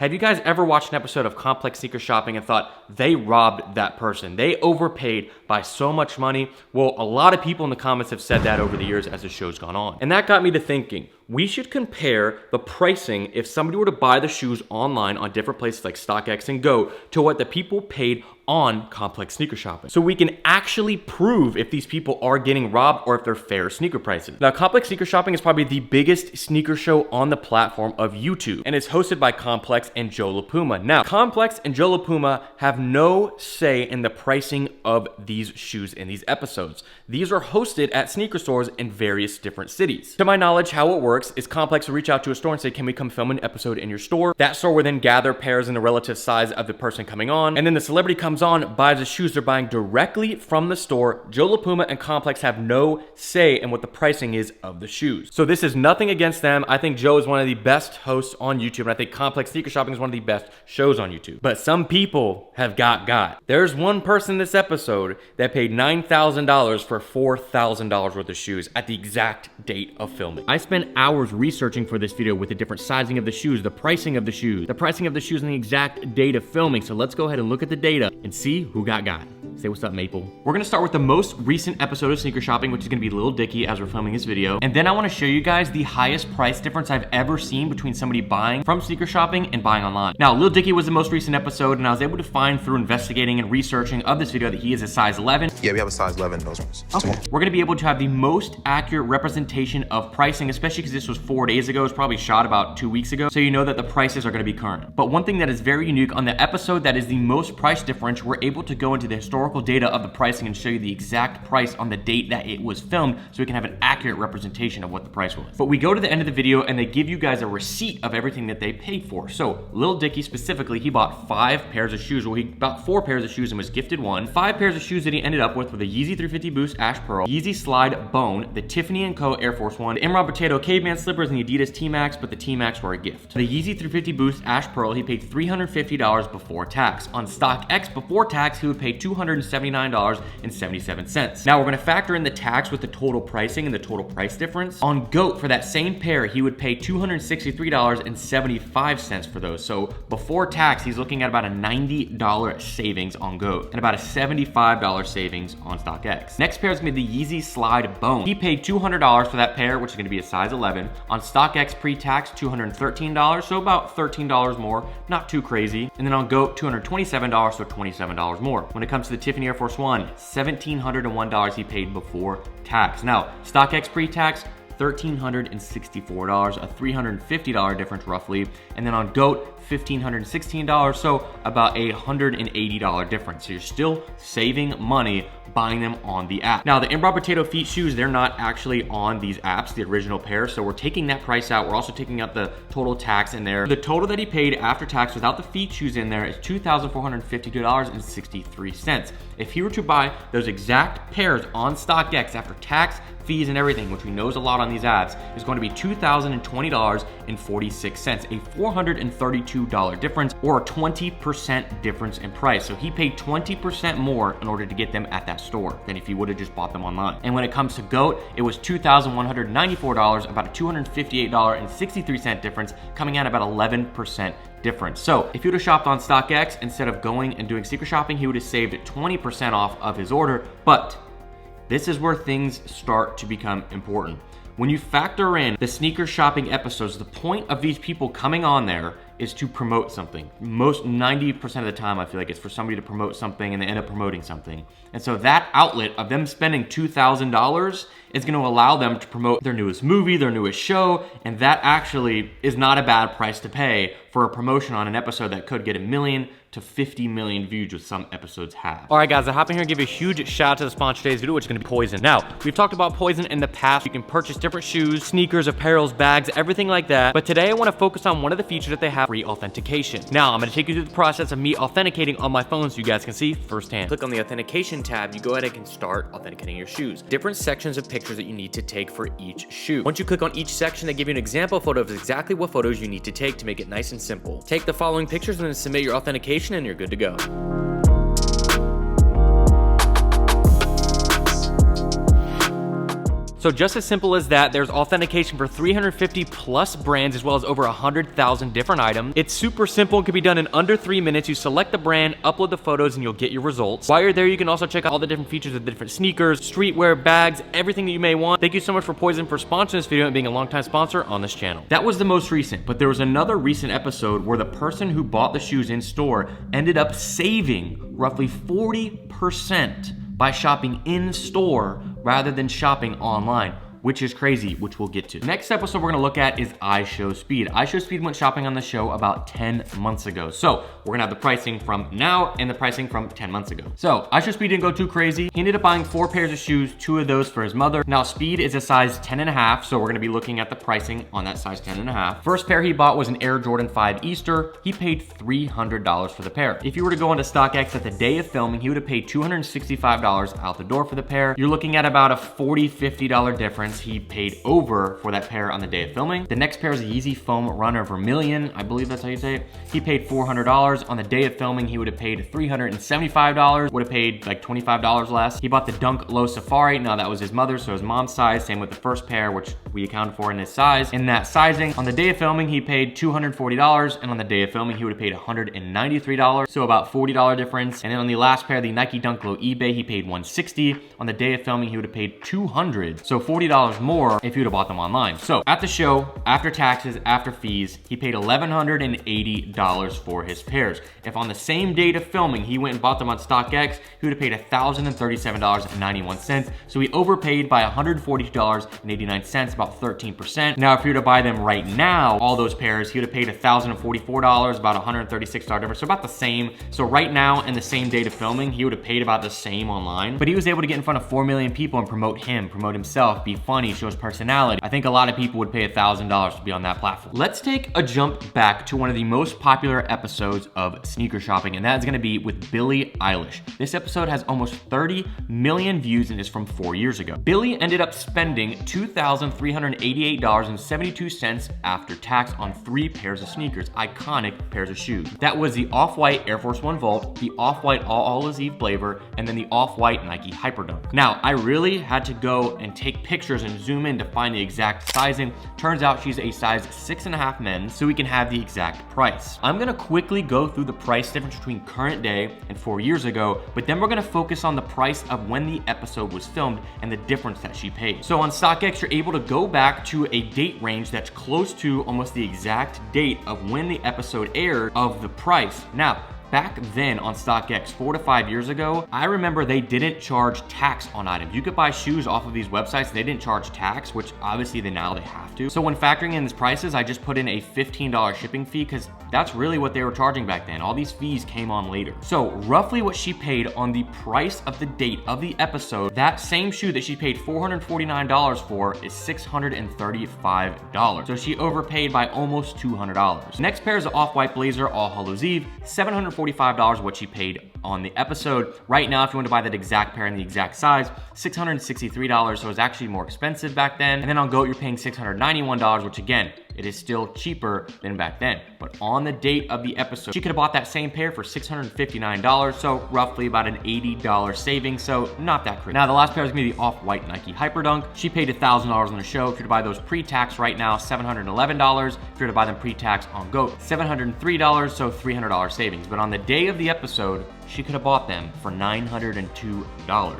Have you guys ever watched an episode of Complex Sneaker Shopping and thought they robbed that person? They overpaid by so much money? Well, a lot of people in the comments have said that over the years as the show's gone on. And that got me to thinking, we should compare the pricing if somebody were to buy the shoes online on different places like StockX and Go to what the people paid on Complex Sneaker Shopping. So we can actually prove if these people are getting robbed or if they're fair sneaker prices. Now, Complex Sneaker Shopping is probably the biggest sneaker show on the platform of YouTube, and it's hosted by Complex and Joe LaPuma. Now, Complex and Joe LaPuma have no say in the pricing of these shoes in these episodes. These are hosted at sneaker stores in various different cities. To my knowledge, how it works is Complex will reach out to a store and say, can we come film an episode in your store? That store will then gather pairs in the relative size of the person coming on, and then the celebrity comes on, buys the shoes they're buying directly from the store. Joe LaPuma and Complex have no say in what the pricing is of the shoes. So this is nothing against them. I think Joe is one of the best hosts on YouTube, and I think Complex Sneaker Shopping is one of the best shows on YouTube. But some people have got. There's one person in this episode that paid $9,000 for $4,000 worth of shoes at the exact date of filming. I spent hours researching for this video with the different sizing of the shoes, the pricing of the shoes, and the exact date of filming. So let's go ahead and look at the data and see who got. Say what's up, Maple. We're gonna start with the most recent episode of Sneaker Shopping, which is gonna be Lil Dicky as we're filming this video. And then I wanna show you guys the highest price difference I've ever seen between somebody buying from Sneaker Shopping and buying online. Now, Lil Dicky was the most recent episode, and I was able to find through investigating and researching of this video that he is a size 11. Yeah, we have a size 11 in those ones. Okay. We're gonna be able to have the most accurate representation of pricing, especially because this was 4 days ago. It's probably shot about 2 weeks ago. So you know that the prices are gonna be current. But one thing that is very unique on the episode that is the most price difference, we're able to go into the historical data of the pricing and show you the exact price on the date that it was filmed so we can have an accurate representation of what the price was. But we go to the end of the video and they give you guys a receipt of everything that they paid for. So Lil Dicky specifically, he bought 5 pairs of shoes. Well, he bought 4 pairs of shoes and was gifted 1. 5 pairs of shoes that he ended up with were the Yeezy 350 Boost Ash Pearl, Yeezy Slide Bone, the Tiffany & Co. Air Force 1, the Emerald Potato Caveman Slippers, and the Adidas T-Max, but the T-Max were a gift. The Yeezy 350 Boost Ash Pearl, he paid $350 before tax. On StockX before tax, he would pay $279.77. Now we're gonna factor in the tax with the total pricing and the total price difference. On GOAT, for that same pair, he would pay $263.75 for those. So before tax, he's looking at about a $90 savings on GOAT and about a $75 savings on StockX. Next pair is gonna be the Yeezy Slide Bone. He paid $200 for that pair, which is gonna be a size 11. On StockX pre-tax, $213, so about $13 more, not too crazy. And then on GOAT, $227, so $27 more. When it comes to the Tiffany Air Force 1, $1,701 he paid before tax. Now, StockX pre-tax, $1,364, a $350 difference roughly. And then on GOAT, $1,516, so about a $180 difference. So you're still saving money buying them on the app. Now, the Emerald Potato Feet shoes, they're not actually on these apps, the original pair, so we're taking that price out. We're also taking out the total tax in there. The total that he paid after tax without the feet shoes in there is $2,452.63. If he were to buy those exact pairs on StockX after tax, fees, and everything, which we know is a lot on these apps, is going to be $2,020.46, a $432 difference, or a 20% difference in price. So he paid 20% more in order to get them at that store than if he would have just bought them online. And when it comes to GOAT, it was $2,194, about a $258.63 difference, coming out about 11% difference. So if he would have shopped on StockX instead of going and doing Sneaker Shopping, he would have saved 20% off of his order. But this is where things start to become important. When you factor in the Sneaker Shopping episodes, the point of these people coming on there is to promote something. Most 90% of the time, I feel like it's for somebody to promote something and they end up promoting something. And so that outlet of them spending $2,000 is gonna allow them to promote their newest movie, their newest show, and that actually is not a bad price to pay for a promotion on an episode that could get 1 million to 50 million views, which some episodes have. All right, guys, I hop in here and give you a huge shout out to the sponsor of today's video, which is gonna be POIZON. Now, we've talked about POIZON in the past. You can purchase different shoes, sneakers, apparels, bags, everything like that. But today I wanna focus on one of the features that they have, free authentication. Now, I'm gonna take you through the process of me authenticating on my phone so you guys can see firsthand. Click on the authentication tab, you go ahead and can start authenticating your shoes. Different sections of pictures that you need to take for each shoe. Once you click on each section, they give you an example photo of exactly what photos you need to take to make it nice and simple. Take the following pictures and then submit your authentication and you're good to go. So just as simple as that, there's authentication for 350 plus brands as well as over 100,000 different items. It's super simple and can be done in under 3 minutes. You select the brand, upload the photos, and you'll get your results. While you're there, you can also check out all the different features of the different sneakers, streetwear, bags, everything that you may want. Thank you so much for Poizon for sponsoring this video and being a longtime sponsor on this channel. That was the most recent, but there was another recent episode where the person who bought the shoes in store ended up saving roughly 40% by shopping in store rather than shopping online, which is crazy, which we'll get to. Next episode we're gonna look at is Isow Speed. Isow Speed went shopping on the show about 10 months ago. So we're gonna have the pricing from now and the pricing from 10 months ago. So Isow Speed didn't go too crazy. He ended up buying 4 pairs of shoes, 2 of those for his mother. Now Speed is a size 10.5, so we're gonna be looking at the pricing on that size 10.5. First pair he bought was an Air Jordan 5 Easter. He paid $300 for the pair. If you were to go onto StockX at the day of filming, he would have paid $265 out the door for the pair. You're looking at about a $40, $50 difference. He paid over for that pair on the day of filming. The next pair is a Yeezy Foam Runner Vermilion. I believe that's how you say it. He paid $400. On the day of filming, he would have paid $375. Would have paid like $25 less. He bought the Dunk Low Safari. Now that was his mother, so his mom's size. Same with the first pair, which we accounted for in his size. In that sizing, on the day of filming, he paid $240. And on the day of filming, he would have paid $193. So about $40 difference. And then on the last pair, the Nike Dunk Low eBay, he paid $160. On the day of filming, he would have paid $200. So $40 more if you would have bought them online. So at the show, after taxes, after fees, he paid $1,180 for his pairs. If on the same date of filming, he went and bought them on StockX, he would have paid $1,037.91. So he overpaid by $142.89, about 13%. Now, if you were to buy them right now, all those pairs, he would have paid $1,044, about $136 difference, so about the same. So right now, in the same date of filming, he would have paid about the same online, but he was able to get in front of 4 million people and promote him, promote himself, be funny, show his personality. I think a lot of people would pay $1,000 to be on that platform. Let's take a jump back to one of the most popular episodes of sneaker shopping, and that is gonna be with Billie Eilish. This episode has almost 30 million views and is from 4 years ago. Billie ended up spending $2,388.72 after tax on 3 pairs of sneakers, iconic pairs of shoes. That was the Off-White Air Force One Vault, the Off-White All Hallows Eve Blazer, and then the Off-White Nike Hyperdunk. Now, I really had to go and take pictures and zoom in to find the exact sizing. Turns out she's a size 6.5 men's, so we can have the exact price. I'm gonna quickly go through the price difference between current day and 4 years ago, but then we're gonna focus on the price of when the episode was filmed and the difference that she paid. So on StockX, you're able to go back to a date range that's close to almost the exact date of when the episode aired of the price. Now, back then on StockX, 4 to 5 years ago, I remember they didn't charge tax on items. You could buy shoes off of these websites, they didn't charge tax, which obviously now they have to. So when factoring in these prices, I just put in a $15 shipping fee because that's really what they were charging back then. All these fees came on later. So roughly what she paid on the price of the date of the episode, that same shoe that she paid $449 for is $635. So she overpaid by almost $200. Next pair is the Off-White Blazer All Hallows Eve, $745 what she paid on the episode. Right now, if you want to buy that exact pair in the exact size, $663, so it's actually more expensive back then. And then on GOAT, you're paying $691, which again, it is still cheaper than back then. But on the date of the episode, she could have bought that same pair for $659, so roughly about an $80 savings, so not that crazy. Now, the last pair is gonna be the Off-White Nike Hyperdunk. She paid $1,000 on the show. If you were to buy those pre-tax right now, $711. If you were to buy them pre-tax on GOAT, $703, so $300 savings. But on the day of the episode, she could have bought them for $902.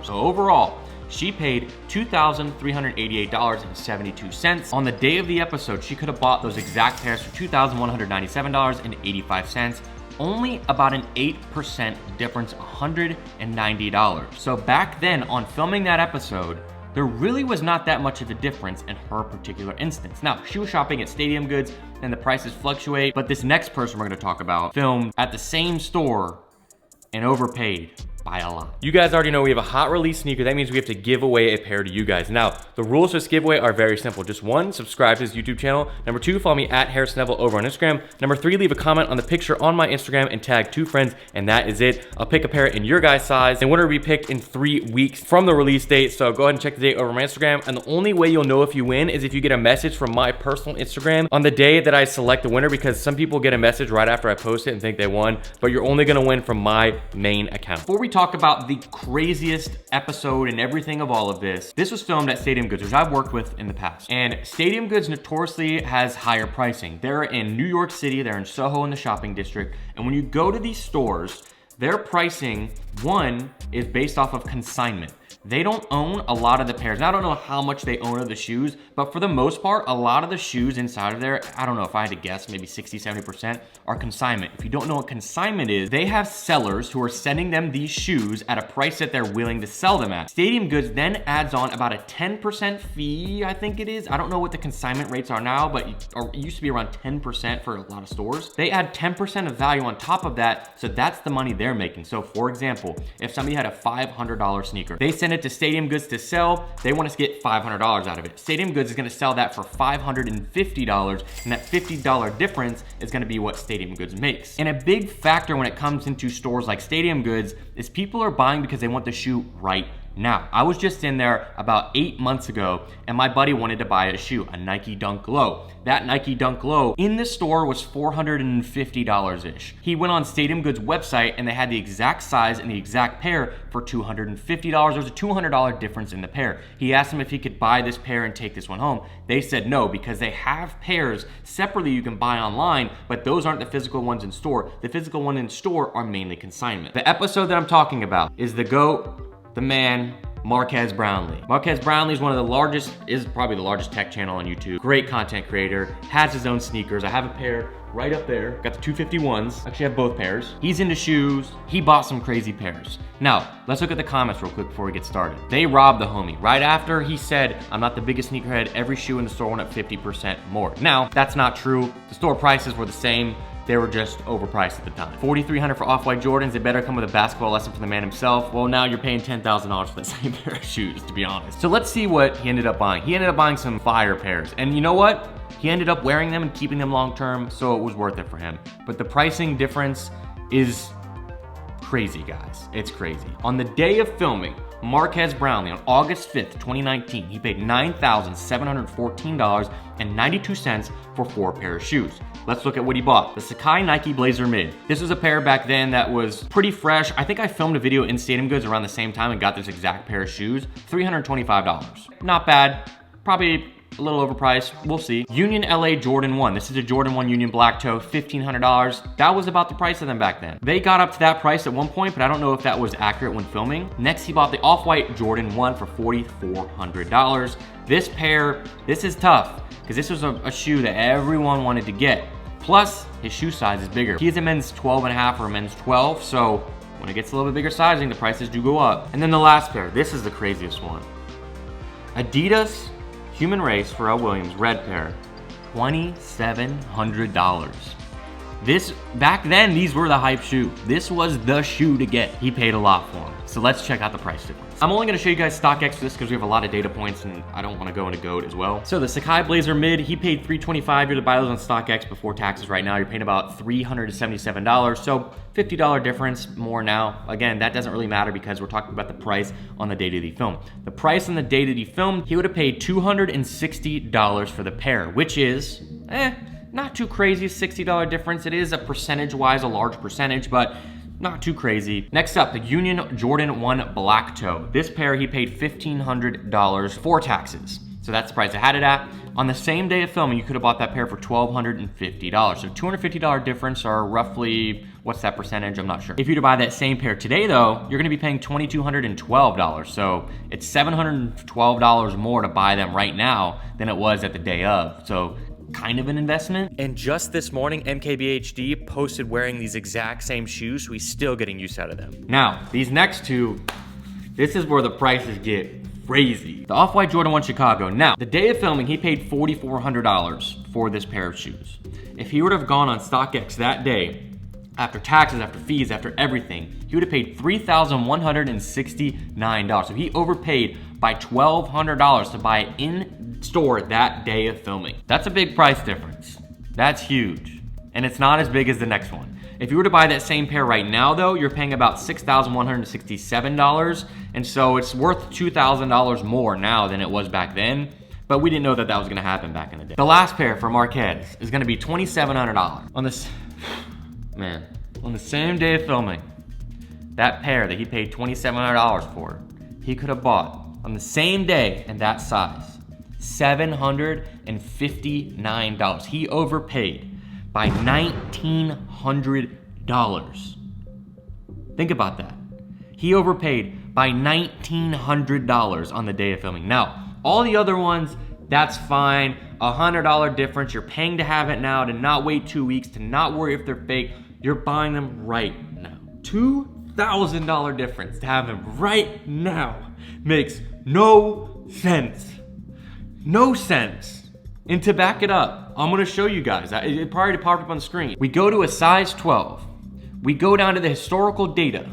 So overall, she paid $2,388.72. On the day of the episode, she could have bought those exact pairs for $2,197.85. Only about an 8% difference, $190. So back then, on filming that episode, there really was not that much of a difference in her particular instance. Now, she was shopping at Stadium Goods and the prices fluctuate, but this next person we're gonna talk about filmed at the same store and overpaid by a lot. You guys already know we have a hot release sneaker. That means we have to give away a pair to you guys. Now, the rules for this giveaway are very simple. Just 1, subscribe to this YouTube channel. Number 2, follow me at harrisonnevel over on Instagram. Number 3, leave a comment on the picture on my Instagram and tag 2 friends, and that is it. I'll pick a pair in your guys' size. The winner will be picked in 3 weeks from the release date, so go ahead and check the date over my Instagram. And the only way you'll know if you win is if you get a message from my personal Instagram on the day that I select the winner, because some people get a message right after I post it and think they won, but you're only gonna win from my main account. Before we talk talk about the craziest episode and everything of all of this. This was filmed at Stadium Goods, which I've worked with in the past. And Stadium Goods notoriously has higher pricing. They're in New York City, they're in Soho in the shopping district. And when you go to these stores, their pricing, one, is based off of consignment. They don't own a lot of the pairs. Now, I don't know how much they own of the shoes, but for the most part, a lot of the shoes inside of there, I don't know if I had to guess, maybe 60, 70% are consignment. If you don't know what consignment is, they have sellers who are sending them these shoes at a price that they're willing to sell them at. Stadium Goods then adds on about a 10% fee, I think it is. I don't know what the consignment rates are now, but it used to be around 10% for a lot of stores. They add 10% of value on top of that, so that's the money they're making. So for example, if somebody had a $500 sneaker, they send it to Stadium Goods to sell, they want us to get $500 out of it. Stadium Goods is gonna sell that for $550, and that $50 difference is gonna be what Stadium Goods makes. And a big factor when it comes into stores like Stadium Goods is people are buying because they want the shoe right now. I was just in there about 8 months ago, and my buddy wanted to buy a shoe, a Nike Dunk Low. That Nike Dunk Low in the store was $450-ish. He went on Stadium Goods website and they had the exact size and the exact pair for $250. There was a $200 difference in the pair. He asked him if he could buy this pair and take this one home. They said no, because they have pairs separately you can buy online, but those aren't the physical ones in store. The physical ones in store are mainly consignment. The episode that I'm talking about is the GOAT, the man, Marquez Brownley. Marquez Brownley is probably the largest tech channel on YouTube. Great content creator, has his own sneakers. I have a pair right up there. Got the 251s. Actually, I have both pairs. He's into shoes. He bought some crazy pairs. Now, let's look at the comments real quick before we get started. They robbed the homie. Right after he said, I'm not the biggest sneakerhead, every shoe in the store went up 50% more. Now, that's not true. The store prices were the same. They were just overpriced at the time. $4,300 for off-white Jordans. They better come with a basketball lesson from the man himself. Well, now you're paying $10,000 for the same pair of shoes, to be honest. So let's see what he ended up buying. He ended up buying some fire pairs. And you know what? He ended up wearing them and keeping them long-term, so it was worth it for him. But the pricing difference is crazy, guys. It's crazy. On the day of filming, Marquez Brownley, on August 5th, 2019, he paid $9,714.92 for 4 pair of shoes. Let's look at what he bought. The Sacai Nike Blazer Mid. This was a pair back then that was pretty fresh. I think I filmed a video in Stadium Goods around the same time and got this exact pair of shoes. $325. Not bad. Probably a little overpriced, we'll see. Union LA Jordan 1. This is a Jordan 1 Union Black Toe, $1,500. That was about the price of them back then. They got up to that price at one point, but I don't know if that was accurate when filming. Next, he bought the Off-White Jordan 1 for $4,400. This pair, this is tough, because this was a shoe that everyone wanted to get. Plus, his shoe size is bigger. He is a men's 12.5 or a men's 12, so when it gets a little bit bigger sizing, the prices do go up. And then the last pair, this is the craziest one. Adidas Human Race Ferrell Williams red pair, $2,700. This, back then, these were the hype shoe. This was the shoe to get. He paid a lot for them. So let's check out the price difference. I'm only gonna show you guys StockX for this because we have a lot of data points and I don't wanna go into GOAT as well. So the Sacai Blazer Mid, he paid $325. You're to buy those on StockX before taxes right now. You're paying about $377. So $50 difference more now. Again, that doesn't really matter because we're talking about the price on the day that he filmed. The price on the day that he filmed, he would have paid $260 for the pair, which is, not too crazy, $60 difference. It is a percentage-wise, a large percentage, but not too crazy. Next up, the Union Jordan 1 Black Toe. This pair, he paid $1,500 for taxes. So that's the price I had it at. On the same day of filming, you could have bought that pair for $1,250. So $250 difference, or roughly, what's that percentage? I'm not sure. If you were to buy that same pair today though, you're gonna be paying $2,212. So it's $712 more to buy them right now than it was at the day of. So kind of an investment. And just this morning, MKBHD posted wearing these exact same shoes, so he's still getting use out of them. Now, these next two, this is where the prices get crazy. The Off-White Jordan 1 Chicago. Now, the day of filming, he paid $4,400 for this pair of shoes. If he would have gone on StockX that day, after taxes, after fees, after everything, he would have paid $3,169. So he overpaid by $1,200 to buy it in store that day of filming. That's a big price difference. That's huge. And it's not as big as the next one. If you were to buy that same pair right now though, you're paying about $6,167. And so it's worth $2,000 more now than it was back then. But we didn't know that that was gonna happen back in the day. The last pair for Marquez is gonna be $2,700. On the same day of filming, that pair that he paid $2,700 for, he could have bought on the same day in that size, $759. He overpaid by $1,900. Think about that. He overpaid by $1,900 on the day of filming. Now, all the other ones, that's fine. $100 difference. You're paying to have it now, to not wait 2 weeks, to not worry if they're fake. You're buying them right now. $2,000 difference to have them right now makes no sense. No sense. And to back it up, I'm gonna show you guys. It probably popped up on the screen. We go to a size 12. We go down to the historical data.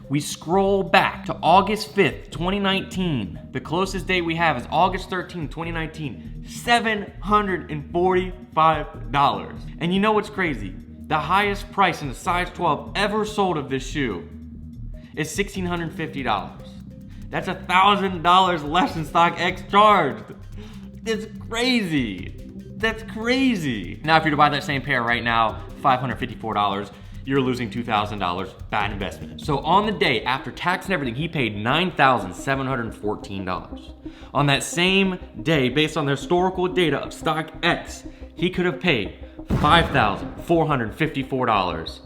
We scroll back to August 5th, 2019. The closest date we have is August 13th, 2019. $745. And you know what's crazy? The highest price in a size 12 ever sold of this shoe is $1,650. That's $1,000 less than StockX charged. It's crazy. That's crazy. Now, if you're to buy that same pair right now, $554, you're losing $2,000, bad investment. So on the day, after tax and everything, he paid $9,714. On that same day, based on the historical data of StockX, he could have paid $5,454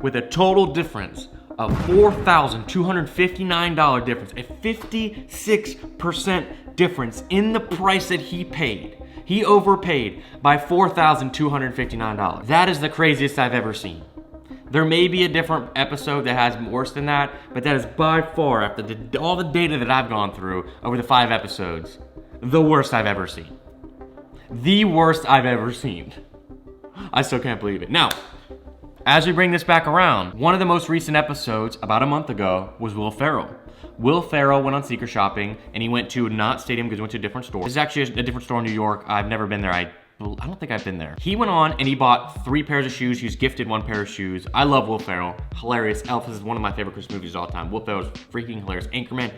with a total difference of $4,259 difference, a 56% difference in the price that he paid. He overpaid by $4,259. That is the craziest I've ever seen. There may be a different episode that has worse than that, but that is by far, after all the data that I've gone through over the 5 episodes, the worst I've ever seen. The worst I've ever seen. I still can't believe it. Now, as we bring this back around, one of the most recent episodes, about a month ago, was Will Ferrell. Will Ferrell went on sneaker shopping, and he went to not Stadium because he went to a different store. This is actually a different store in New York. I've never been there. I don't think I've been there. He went on and he bought 3 pairs of shoes. He was gifted 1 pair of shoes. I love Will Ferrell. Hilarious. Elf is one of my favorite Christmas movies of all time. Will Ferrell's freaking hilarious. Anchorman,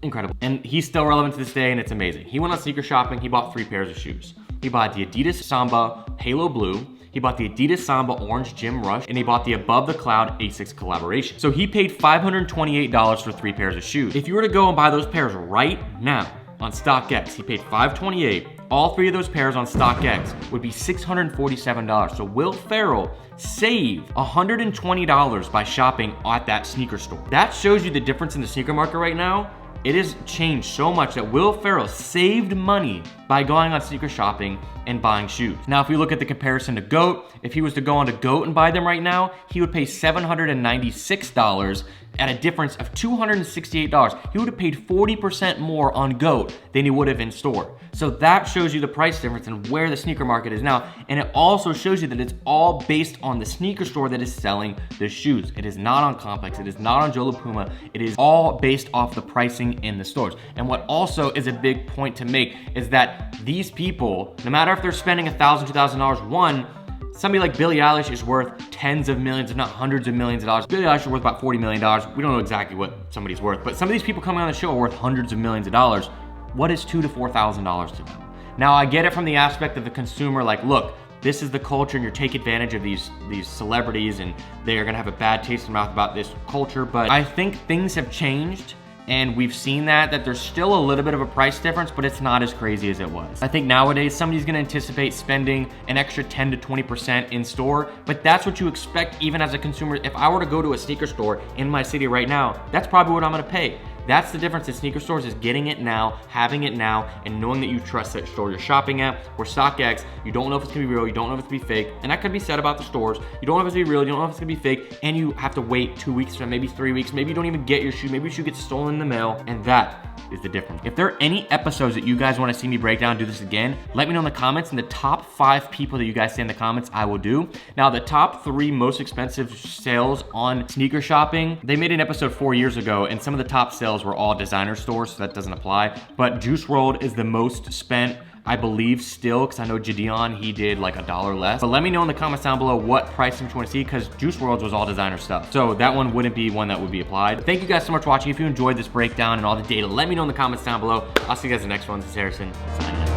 incredible. And he's still relevant to this day, and it's amazing. He went on sneaker shopping. He bought 3 pairs of shoes. He bought the Adidas Samba Halo Blue. He bought the Adidas Samba Orange Gym Rush, and he bought the Above the Cloud Asics collaboration. So he paid $528 for 3 pairs of shoes. If you were to go and buy those pairs right now on StockX, he paid $528. All 3 of those pairs on StockX would be $647. So Will Ferrell saved $120 by shopping at that sneaker store. That shows you the difference in the sneaker market right now. It has changed so much that Will Ferrell saved money by going on sneaker shopping and buying shoes. Now, if we look at the comparison to GOAT, if he was to go on to GOAT and buy them right now, he would pay $796 at a difference of $268. He would have paid 40% more on GOAT than he would have in store. So that shows you the price difference and where the sneaker market is now. And it also shows you that it's all based on the sneaker store that is selling the shoes. It is not on Complex. It is not on Joe LaPuma. It is all based off the pricing in the stores. And what also is a big point to make is that these people, no matter if they're spending $1,000, $2,000, one, somebody like Billie Eilish is worth tens of millions, if not hundreds of millions of dollars. Billie Eilish is worth about $40 million. We don't know exactly what somebody's worth, but some of these people coming on the show are worth hundreds of millions of dollars. What is $2,000 to $4,000 to them? Now, I get it from the aspect of the consumer, like, look, this is the culture and you're taking advantage of these celebrities and they are gonna have a bad taste in their mouth about this culture, but I think things have changed. And we've seen that there's still a little bit of a price difference, but it's not as crazy as it was. I think nowadays somebody's gonna anticipate spending an extra 10 to 20% in store, but that's what you expect even as a consumer. If I were to go to a sneaker store in my city right now, that's probably what I'm gonna pay. That's the difference in sneaker stores, is getting it now, having it now, and knowing that you trust that store you're shopping at. Where StockX, you don't know if it's gonna be real, you don't know if it's gonna be fake, and that could be said about the stores. You don't know if it's gonna be real, you don't know if it's gonna be fake, and you have to wait 2 weeks, or maybe 3 weeks, maybe you don't even get your shoe, maybe your shoe gets stolen in the mail, and that is the difference. If there are any episodes that you guys wanna see me break down, do this again, let me know in the comments, and the top 5 people that you guys say in the comments, I will do. Now, the top 3 most expensive sales on sneaker shopping, they made an episode 4 years ago, and some of the top sales were all designer stores, so that doesn't apply. But Juice WRLD is the most spent, I believe, still, because I know Gideon, he did like $1 less. But let me know in the comments down below what price you want to see, because Juice WRLD's was all designer stuff. So that one wouldn't be one that would be applied. Thank you guys so much for watching. If you enjoyed this breakdown and all the data, let me know in the comments down below. I'll see you guys in the next one. This is Harrison, signing out.